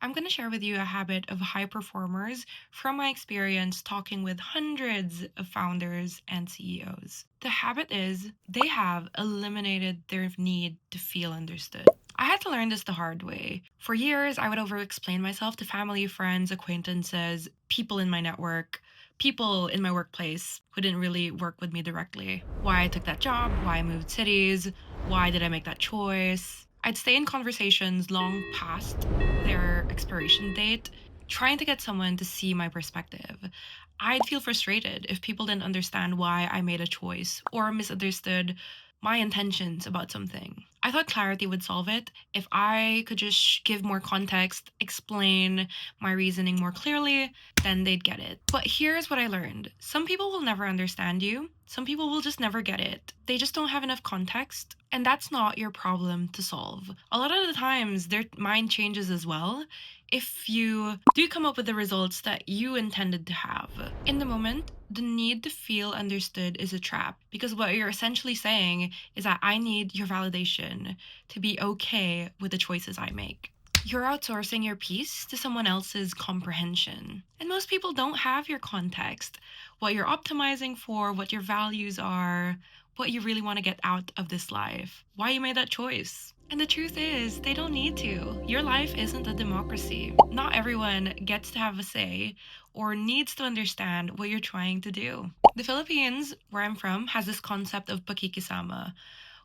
I'm going to share with you a habit of high performers from my experience talking with hundreds of founders and CEOs. The habit is they have eliminated their need to feel understood. I had to learn this the hard way. For years, I would over explain myself to family, friends, acquaintances, people in my network, people in my workplace who didn't really work with me directly. Why I took that job, why I moved cities, why did I make that choice? I'd stay in conversations long past their expiration date, trying to get someone to see my perspective. I'd feel frustrated if people didn't understand why I made a choice or misunderstood my intentions about something. I thought clarity would solve it if I could just give more context, explain my reasoning more clearly, then they'd get it. But here's what I learned: some people will never understand you, some people will just never get it. They just don't have enough context, and that's not your problem to solve. A lot of the times, their mind changes as well if you do come up with the results that you intended to have. In the moment, the need to feel understood is a trap because what you're essentially saying is that I need your validation to be okay with the choices I make. You're outsourcing your peace to someone else's comprehension. And most people don't have your context, what you're optimizing for, what your values are, what you really want to get out of this life, why you made that choice. And the truth is, they don't need to. Your life isn't a democracy. Not everyone gets to have a say or needs to understand what you're trying to do. The Philippines, where I'm from, has this concept of pakikisama,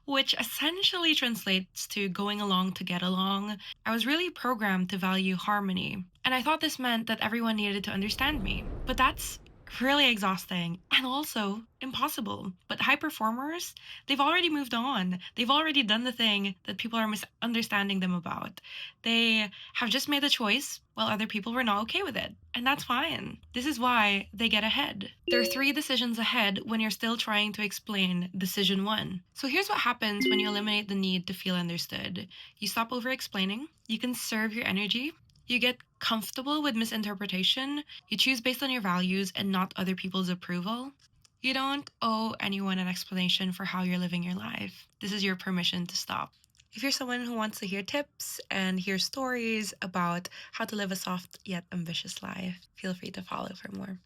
which essentially translates to going along to get along. I was really programmed to value harmony, and I thought this meant that everyone needed to understand me. But that's really exhausting and also impossible. But high performers, they've already moved on. They've already done the thing that people are misunderstanding them about. They have just made a choice while other people were not okay with it. And that's fine. This is why they get ahead. There are three decisions ahead when you're still trying to explain decision one. So here's what happens when you eliminate the need to feel understood. You stop over explaining, you conserve your energy, you get comfortable with misinterpretation, you choose based on your values and not other people's approval. You don't owe anyone an explanation for how you're living your life. This is your permission to stop. If you're someone who wants to hear tips and hear stories about how to live a soft yet ambitious life, feel free to follow for more.